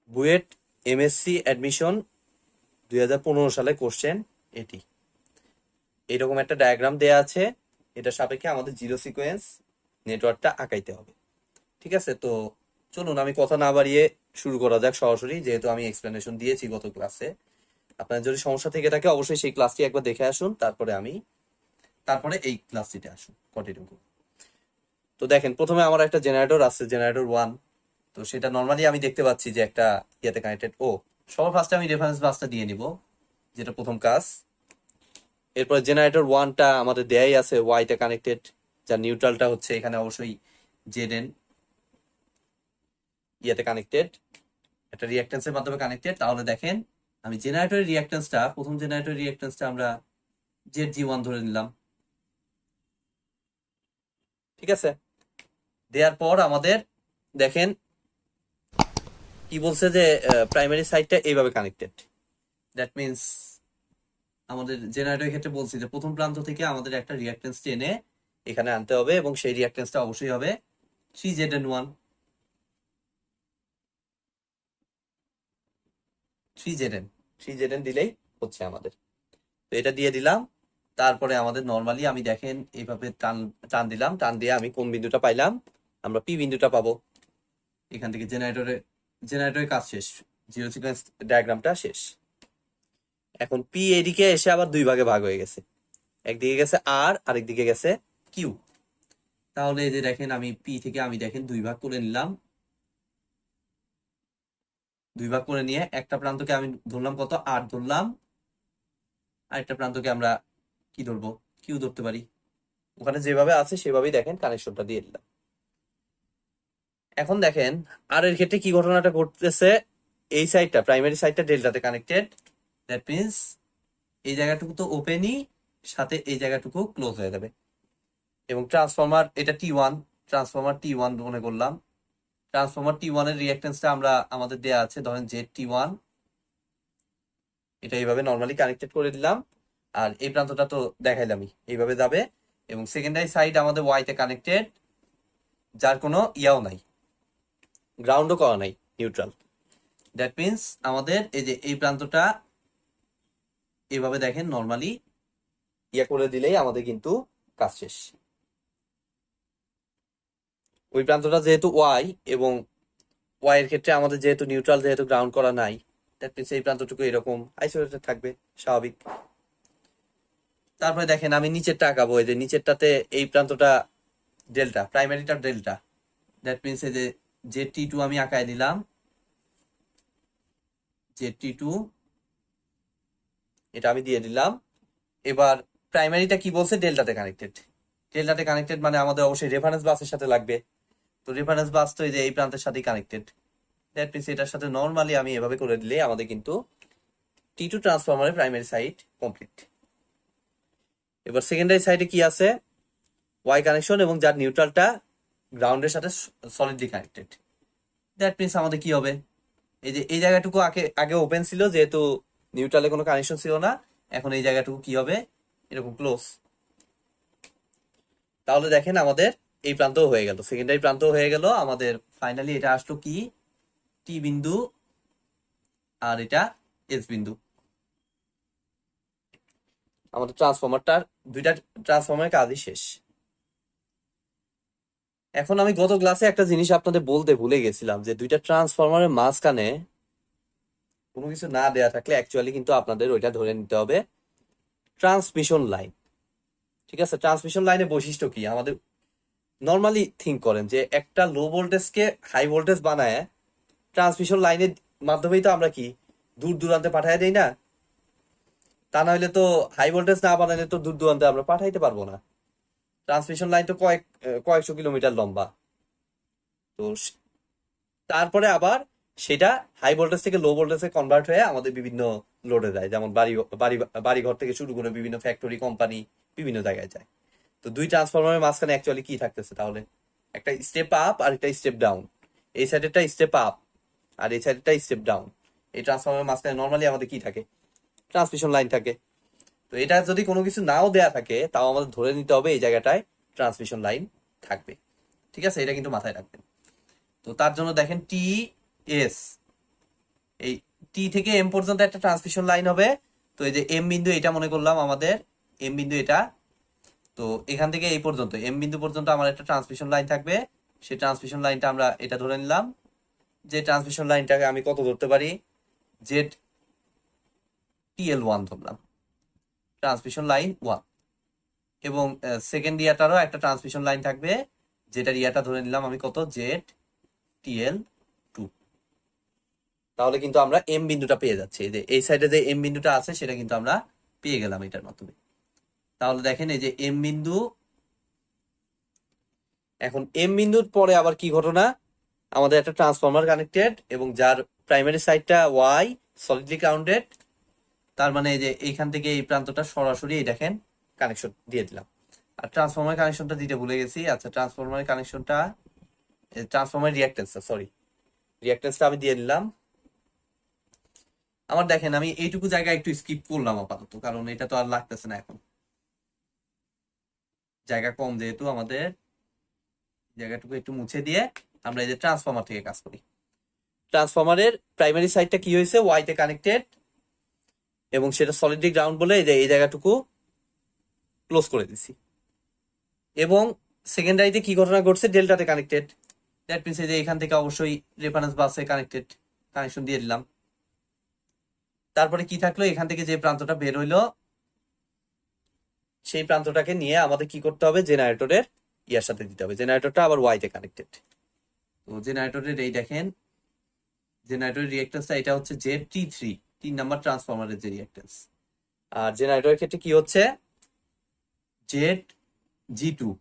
BUET MSc admission 2015 সালে question এটি। এইরকম একটা ডায়াগ্রাম দেয়া আছে, এটা সাপেক্ষে আমাদের জিরো সিকোয়েন্স নেটওয়ার্কটা আঁকাইতে হবে। ঠিক আছে, তো চলুন আমি কথা না বাড়িয়ে শুরু করা যাক সরাসরি, যেহেতু আমি এক্সপ্লেনেশন দিয়েছি গত ক্লাসে। আপনার যদি সমস্যা থেকে থাকে অবশ্যই সেই ক্লাসটি একবার দেখে আসুন, তারপরে এই ক্লাসটিতে আসুন কন্টিনিউ করুন। তো দেখেন, প্রথমে আমার একটা জেনারেটর আছে, জেনারেটর 1। তো সেটা নর্মালি আমি দেখতে পাচ্ছি যে একটা ইয়েতে কানেক্টেড। সবার ফার্স্টে আমি রেফারেন্স বাসটা দিয়ে নিব, যেটা প্রথম কাজ। এরপর জেনারেটর 1টা আমাদের দেয়াই আছে ওয়াই তে কানেক্টেড, যার নিউট্রালটা হচ্ছে এখানে অবশ্যই জেড ইয়েতে কানেক্টেড, একটা রিঅ্যাকট্যান্সের মাধ্যমে কানেক্টেড। তাহলে দেখেন, আমি জেনারেটরের রিঅ্যাকট্যান্সটা, প্রথম জেনারেটরের রিঅ্যাকট্যান্সটা আমরা ZG1 ধরে নিলাম। ঠিক আছে, দেওয়ার পর আমাদের দেখেন কি বলছে যে প্রাইমারি সাইডটা এইভাবে কানেক্টেড। দ্যাট মিনস আমাদের জেনারেটরের ক্ষেত্রে বলছি যে প্রথম প্রান্ত থেকে আমাদের একটা রিঅ্যাকট্যান্স টেনে এখানে আনতে হবে, এবং সেই রিঅ্যাকট্যান্সটা অবশ্যই হবে 3ZN1। 3ZN দিলেই হচ্ছে আমাদের। তো এটা দিয়ে দিলাম। তারপরে আমাদের নর্মালি আমি দেখেন এইভাবে টান টান দিলাম, টান দিয়ে আমি কোন বিন্দুটা পাইলাম, আমরা পি বিন্দুটা পাবো। এখান থেকে জেনারেটরের কাজ শেষ, জিরো সিকোয়েন্স ডায়াগ্রামটা শেষ। এখন পি এদিকে এসে আবার দুই ভাগে ভাগ হয়ে গেছে, একদিকে গেছে আর আরেকদিকে গেছে কিউ। তাহলে এই যে দেখেন, আমি পি থেকে আমি দেখেন দুই ভাগ করে নিলাম। দুই ভাগ করে নিয়ে একটা প্রান্তকে আমি ধরলাম কত, 8 ধরলাম, আরেকটা প্রান্তকে আমরা কি ধরবো, কিউ ধরতে পারি। ওখানে যেভাবে আছে সেভাবেই দেখেন কানেকশনটা দিয়ে দিলাম। এখন দেখেন আর এর ক্ষেত্রে কি ঘটনাটা ঘটতেছে, এই সাইডটা প্রাইমারি সাইডটা ডেল্টাতে কানেক্টেড। দ্যাট মিনস এই জায়গাটুকু তো ওপেনই, সাথে এই জায়গাটুকু ক্লোজ হয়ে যাবে। এবং ট্রান্সফরমার এটা T1, ট্রান্সফরমার T1 মনে করলাম। ট্রান্সফরমার T1 এর রিঅ্যাকট্যান্সটা আমাদের দেয়া আছে, ধরেন ZT1। এটা এইভাবে নর্মালি কানেক্টেড করে দিলাম, আর এই প্রান্তটা তো দেখাইলামই, এইভাবে যাবে। এবং সেকেন্ডারি সাইড আমাদের ওয়াই তে কানেক্টেড, যার কোনো ইয়াও নাই, গ্রাউন্ডও করা নাই, নিউট্রাল। দ্যাট মিনস আমাদের এই যে এই প্রান্তটা এইভাবে দেখেন নর্মালি ইয়া করে দিলেই আমাদের কিন্তু কাজ শেষ। ওই প্রান্তটা যেহেতু ওয়াই, এবং ওয়াই এর ক্ষেত্রে আমাদের যেহেতু নিউট্রাল, যেহেতু গ্রাউন্ড করা নাই, দ্যাট মিনস এই প্রান্তটুকু এরকম আইসোলেটেড থাকবে, স্বাভাবিক। তারপরে দেখেন আমি নিচেরটা আঁকাবো, এই যে নিচেরটাতে এই প্রান্তটা ডেল্টা, প্রাইমারিটা ডেল্টা। দ্যাট মিনস এই যে ZT2 আমি আঁকায় দিলাম, ZT2 এটা আমি দিয়ে দিলাম। এবার প্রাইমারিটা কি বলছে, ডেল্টাতে কানেক্টেড। ডেল্টাতে কানেক্টেড মানে আমাদের অবশ্যই রেফারেন্স বাসের সাথে লাগবে। তো রেফারেন্স বাস তো এই যে এই প্রান্তের সাথেই কানেক্টেড। দ্যাট মিনস এটার সাথে নর্মালি আমি এভাবে করে দিলে আমাদের কিন্তু T2 ট্রান্সফরমারের প্রাইমারি সাইড কমপ্লিট। এবার সেকেন্ডারি সাইডে কি আছে, ওয়াই কানেকশন, এবং যার নিউট্রালটা গ্রাউন্ডের সাথে সলিডলি কানেক্টেড। দ্যাট মিনস আমাদের কি হবে, এই যে এই জায়গাটুকু আগে আগে ওপেন ছিল, যেহেতু নিউট্রালে কোনো কানেকশন ছিল না। এখন এই জায়গাটুকু কি হবে, এরকম ক্লোজ। তাহলে দেখেন আমাদের এই প্রান্তও হয়ে গেল, সেকেন্ডারি প্রান্তও হয়ে গেল আমাদের। ফাইনালি এটা আসলো কি, টি বিন্দু, আর এটা এস বিন্দু। আমাদের ট্রান্সফরমারটার দুইটা ট্রান্সফরমারের কাজই শেষ। এখন আমি গত ক্লাসে একটা জিনিস আপনাদের বলতে ভুলে গেছিলাম, যে দুইটা ট্রান্সফরমারের মাঝখানে কোনো কিছু না দেয়া থাকলে অ্যাকচুয়ালি কিন্তু আপনাদের ওইটা ধরে নিতে হবে ট্রান্সমিশন লাইন। ঠিক আছে, ট্রান্সমিশন লাইনের বৈশিষ্ট্য কি, আমাদের নর্মালি থিঙ্ক করেন যে একটা লো ভোল্টেজকে হাই ভোল্টেজ বানায় ট্রান্সমিশন লাইনের মাধ্যমেই তো আমরা কি দূর দূরান্তে পাঠাই দেই না। তা না হলে তো হাই ভোল্টেজ না বানাইলে তো দূর দূরান্তে আমরা পাঠাইতে পারবো না। ট্রান্সমিশন লাইন তো কয়েকশো কিলোমিটার লম্বা। তো তারপরে আবার সেটা হাই ভোল্টেজ থেকে লো ভোল্টেজে কনভার্ট হয়ে আমাদের বিভিন্ন লোডে যায়, যেমন বাড়ি বাড়ি ঘর থেকে শুরু করে বিভিন্ন ফ্যাক্টরি, কোম্পানি, বিভিন্ন জায়গায় যায়। তো দুই ট্রান্সফরমারের মাঝখানে অ্যাকচুয়ালি কি থাকতেছে তাহলে, একটা স্টেপ আপ আর একটা স্টেপ ডাউন। এই সাইডেরটা স্টেপ আপ আর এই সাইডেরটা স্টেপ ডাউন। এই ট্রান্সফরমারের মাঝখানে নর্মালি আমাদের কি থাকে, ট্রান্সমিশন লাইন থাকে। তো এটা যদি কোনো কিছু নাও দেয়া থাকে, তাও আমাদের ধরে নিতে হবে এই জায়গাটায় ট্রান্সমিশন লাইন থাকবে। ঠিক আছে, এটা কিন্তু মাথায় রাখবেন। তো তার জন্য দেখেন টি এস, এই টি থেকে এম পর্যন্ত একটা ট্রান্সমিশন লাইন হবে। তো এই যে এম বিন্দু এটা মনে করলাম আমাদের এম বিন্দু এটা। তো এখান থেকে এই পর্যন্ত এম বিন্দু পর্যন্ত আমার একটা ট্রান্সমিশন লাইন থাকবে। সেই ট্রান্সমিশন লাইনটা আমরা এটা ধরে নিলাম যে ট্রান্সমিশন লাইনটাকে আমি কত ধরতে পারি, জেড টিএল1 ধরলাম, ট্রান্সমিশন লাইন 1। এবং সেকেন্ড ইয়াটারও একটা ট্রান্সমিশন লাইন থাকবে, যেটার ইয়াটা ধরে নিলাম আমি কত, জেড টিএল2। তাহলে কিন্তু আমরা এম বিন্দুটা পেয়ে যাচ্ছি। এই যে এই সাইডে যে এম বিন্দুটা আছে সেটা কিন্তু আমরা পেয়ে গেলাম এটার মাধ্যমে। তাহলে দেখেন এই যে এম বিন্দু, এখন এম বিন্দুর পরে আবার কি ঘটনা, আমাদের একটা ট্রান্সফরমার কানেক্টেড এবং যার প্রাইমারি সাইডটা ওয়াই সলিডলি গ্রাউন্ডেড। তার মানে এই যে এইখান থেকে এই প্রান্তটা সরাসরি এই দেখেন কানেকশন দিয়ে দিলাম। আর ট্রান্সফরমার কানেকশনটা দিতে ভুলে গেছি। আচ্ছা, ট্রান্সফরমার কানেকশনটা, ট্রান্সফরমার রিঅ্যাক্টেন্সটা, সরি, রিঅ্যাক্টেন্সটা আমি দিয়ে নিলাম। আমার দেখেন আমি এইটুকু জায়গা একটু স্কিপ করলাম আপাতত, কারণ এটা তো আর লাগতেছে না এখন, জায়গা কম যেহেতু আমাদের, জায়গাটুকু একটু মুছে দিয়ে আমরা এই যে ট্রান্সফরমার থেকে কাজ করি। ট্রান্সফরমারের প্রাইমারি সাইডটা কি হয়েছে, ওয়াই তে কানেক্টেড এবং সেটা সলিডলি গ্রাউন্ড বলে এই যে এই জায়গাটুকু ক্লোজ করে দিছি। এবং সেকেন্ডারিতে কি ঘটনা ঘটছে, ডেল্টাতে কানেক্টেড। দ্যাট মিনস এই যে এখান থেকে অবশ্যই রেফারেন্স বাসে কানেক্টেড, কানেকশন দিয়ে দিলাম। তারপরে কি থাকলো, এখান থেকে যে প্রান্তটা বের হইলো সেই প্রান্তটাকে নিয়ে আমাদের কি করতে হবে, জেনারেটরের ইয়ার সাথে দিতে হবে। জেনারেটরটা আবার ওয়াই তে কানেক্টেড। তো জেনারেটরের এই দেখেন জেনারেটরের রিঅ্যাক্টেন্সটা এটা হচ্ছে জেড টি3, 3 নাম্বার ট্রান্সফরমারের যে রিঅ্যাক্টেন্স। আর জেনারেটরের ক্ষেত্রে কি হচ্ছে, জেড জি2।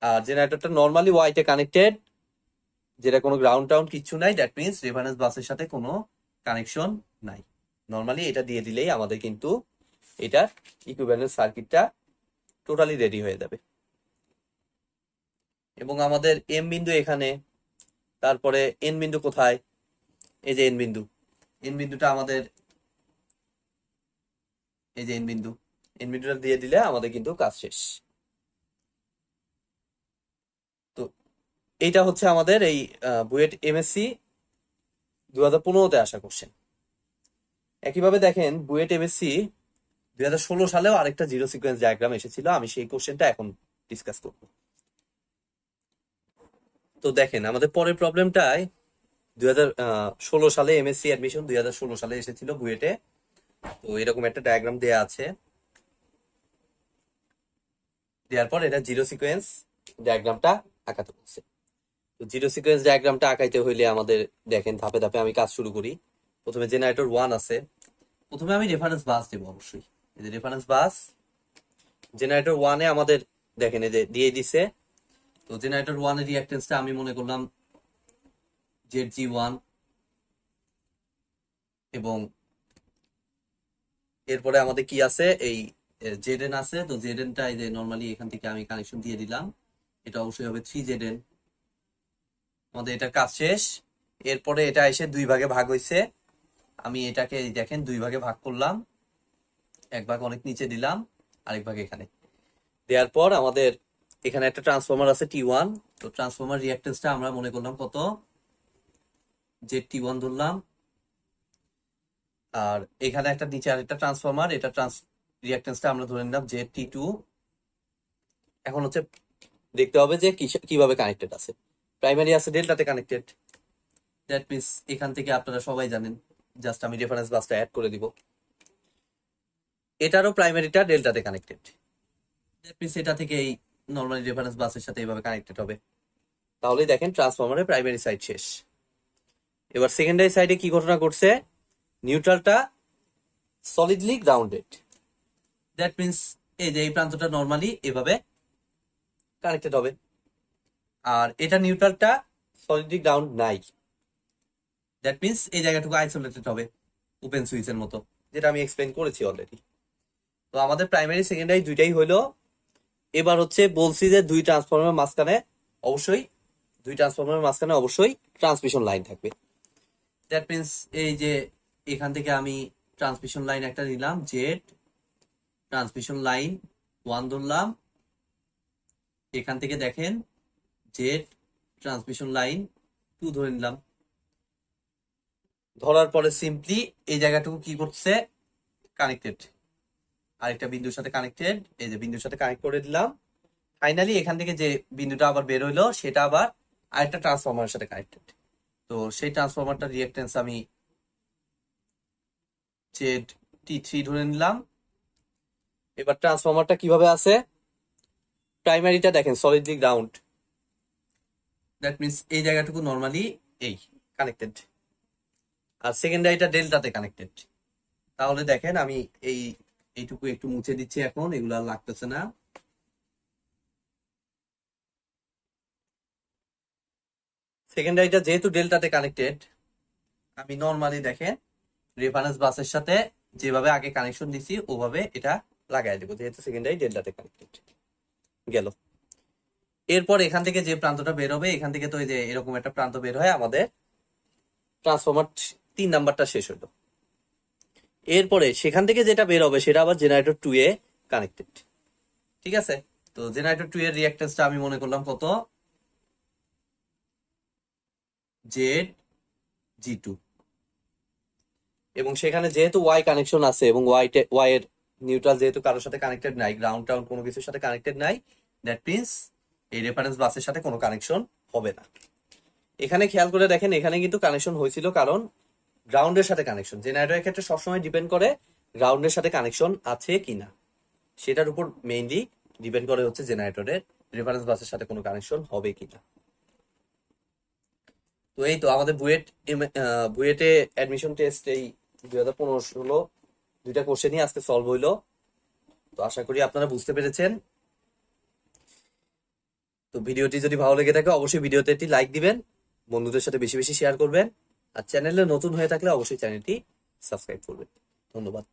আর জেনারেটরটা নর্মালি ওয়াই তে কানেক্টেড, যেটা কোনো গ্রাউন্ড টাউন্ড কিচ্ছু নাই। দ্যাট মিনস রেফারেন্স বাসের সাথে কোনো কানেকশন নাই। নর্মালি এটা দিয়ে দিলেই আমাদের কিন্তু এটার ইকুইভ্যালেন্ট সার্কিটটা টোটালি রেডি হয়ে যাবে। এবং আমাদের এম বিন্দু এখানে, তারপরে এন বিন্দু কোথায়, এই যে এন বিন্দু, এন বিন্দুটা আমাদের এই যে এন বিন্দু, এন বিন্দুটা দিয়ে দিলে আমাদের কিন্তু কাজ শেষ। তো এইটা হচ্ছে আমাদের এই বুয়েট এমএসসি 2015-তে আসা কোশ্চেন। একইভাবে দেখেন বুয়েট এমএসসি 2016 সালেও আরেকটা জিরো সিকোয়েন্স ডায়াগ্রাম এসেছিল, আমি সেই কোশ্চেনটা এখন ডিসকাস করব। তো দেখেন আমাদের পরের প্রবলেমটায় 2016 সালে এমএসসি অ্যাডমিশন 2016 সালে এসেছিল বুয়েটে। তো এরকম একটা ডায়াগ্রাম দেয়া আছে, দেওয়ার পর এটা জিরো সিকোয়েন্স ডায়াগ্রামটা আঁকাতে বলছে। তো জিরো সিকোয়েন্স ডায়াগ্রামটা আঁকাইতে হইলে আমাদের দেখেন ধাপে ধাপে আমি কাজ শুরু করি। প্রথমে জেনারেটর 1 আছে, প্রথমে আমি রেফারেন্স বাস দেবো অবশ্যই। এই যে রেফারেন্স বাস জেনারেটর 1-এ আমাদের দেখেন এই যে দিয়ে দিছে। তো জেনারেটর 1-এর রিঅ্যাক্টেন্সটা আমি মনে করলাম ZG1। এবং এরপরে আমাদের কি আছে, এই জেডএন আছে। তো জেডএনটা এই যে নর্মালি এখান থেকে আমি কানেকশন দিয়ে দিলাম, এটা অবশ্যই হবে 3ZN। আমাদের এটা কাজ শেষ। এরপরে এটা এসে দুই ভাগে ভাগ হয়েছে, আমি এটাকে দেখেন দুই ভাগে ভাগ করলাম, এক ভাগ অনেক নিচে দিলাম, আরেক ভাগ এখানে দেওয়ার পর আমাদের এখানে একটা ট্রান্সফরমার আছে T1। তো ট্রান্সফরমার রিঅ্যাক্টেন্সটা আমরা মনে করলাম কত, ZT1 ধরলাম। আর এখানে একটা নিচে আরেকটা ট্রান্সফরমার, এটা রিঅ্যাক্টেন্সটা আমরা ধরে নিলাম ZT2। এখন হচ্ছে দেখতে হবে যে কিভাবে কানেক্টেড আছে। প্রাইমারি আছে ডেল্টাতে কানেক্টেড, দ্যাট মিনস এখান থেকে আপনারা সবাই জানেন, জাস্ট আমি রেফারেন্স বাসটা অ্যাড করে দিব। এটারও প্রাইমারিটা ডেল্টাতে কানেক্টেড, দ্যাট মিনস এটা থেকে এই নর্মালি রেফারেন্স বাসের সাথে এইভাবে কানেক্টেড হবে। তাহলেই দেখেন ট্রান্সফরমারের প্রাইমারি সাইড শেষ। এবার সেকেন্ডারি সাইডে কি ঘটনা ঘটছে, নিউট্রালটা সলিডলি গ্রাউন্ডেড। দ্যাট মিনস এই যে এই প্রান্তটা নর্মালি এভাবে কানেক্টেড হবে, আর এটা নিউট্রালটা সলিডলি গ্রাউন্ড নাই। দ্যাট মিনস এই জায়গাটুকু আইসোলেটেড হবে ওপেন সুইচের মতো, যেটা আমি এক্সপ্লেন করেছি অলরেডি। তো আমাদের প্রাইমারি সেকেন্ডারি দুইটাই হইলো। এবার হচ্ছে বলছি যে দুই ট্রান্সফরমারের মাঝখানে অবশ্যই ট্রান্সমিশন লাইন থাকবে। দ্যাট মিনস এই যে এখান থেকে আমি ট্রান্সমিশন লাইন একটা নিলাম, জেড ট্রান্সমিশন লাইন 1 ধরলাম, এখান থেকে দেখেন জেড ট্রান্সমিশন লাইন 2 ধরে নিলাম। ধরার পরে সিম্পলি এই জায়গাটুকু কি করছে, কানেক্টেড, আরেকটা বিন্দুর সাথে কানেক্টেড, এই যে বিন্দুর সাথে কানেক্ট করে দিলাম। ফাইনালি এখান থেকে যে বিন্দুটা আবার বের হইলো সেটা আবার আরেকটা ট্রান্সফরমারের সাথে কানেক্টেড। তো সেই ট্রান্সফরমারটার রিঅ্যাকট্যান্স আমি জেড T3 ধরে নিলাম। এবার ট্রান্সফরমারটা কিভাবে আছে, প্রাইমারিটা দেখেন সলিডলি গ্রাউন্ড, দ্যাট মিনস এই জায়গাটুকু নর্মালি এই কানেক্টেড, আর সেকেন্ডারিটা ডেল্টাতে কানেক্টেড। তাহলে দেখেন আমি এইটুকু একটু মুছে দিচ্ছি, এখন এগুলো আর লাগতেছে না। সেকেন্ডারিটা যেহেতু ডেল্টাতে কানেক্টেড, আমি নর্মালি দেখেন রেফারেন্স বাসের সাথে যেভাবে আগে কানেকশন দিছি ওভাবে এটা লাগাই দেবো, যেহেতু সেকেন্ডারি ডেল্টাতে কানেক্টেড গেল। এরপর এখান থেকে যে প্রান্তটা বের হবে, এখান থেকে তো এই যে এরকম একটা প্রান্ত বের হয়, আমাদের ট্রান্সফরমার 3 নাম্বারটা শেষ হলো। এরপরে সেখান থেকে যেটা বের হবে সেটা আবার জেনারেটর 2 এ কানেক্টেড। ঠিক আছে, তো জেনারেটর 2 এর রিঅ্যাকট্যান্সটা আমি মনে করলাম কত, জেড G2। এবং সেখানে যেহেতু ওয়াই কানেকশন আছে এবং ওয়াই এর নিউট্রাল যেহেতু কারোর সাথে কানেক্টেড নাই, গ্রাউন্ড টাউন কোনো কিছুর সাথে কানেক্টেড নাই, দ্যাট মিনস এই রেফারেন্স বাসের সাথে কোনো কানেকশন হবে না। এখানে খেয়াল করে দেখেন, এখানে কিন্তু কানেকশন হয়েছিল কারণ গ্রাউন্ডের সাথে কানেকশন, জেনারেটরের ক্ষেত্রে সবসময় ডিপেন্ড করে গ্রাউন্ডের সাথে কানেকশন আছে কিনা, সেটার উপর মেইনলি ডিপেন্ড করে হচ্ছে জেনারেটরের রেফারেন্স বাসের সাথে কোনো কানেকশন হবে কিনা। তো এই তো আমাদের বুয়েটে অ্যাডমিশন টেস্ট এই 2015-16 দুইটা কোশ্চেনই আজকে সলভ হইলো। তো আশা করি আপনারা বুঝতে পেরেছেন। তো ভিডিওটি যদি ভালো লেগে থাকে অবশ্যই ভিডিওতে একটি লাইক দিবেন, বন্ধুদের সাথে বেশি বেশি শেয়ার করবেন, আর চ্যানেলে নতুন হয়ে থাকলে অবশ্যই চ্যানেলটি সাবস্ক্রাইব করবেন। ধন্যবাদ।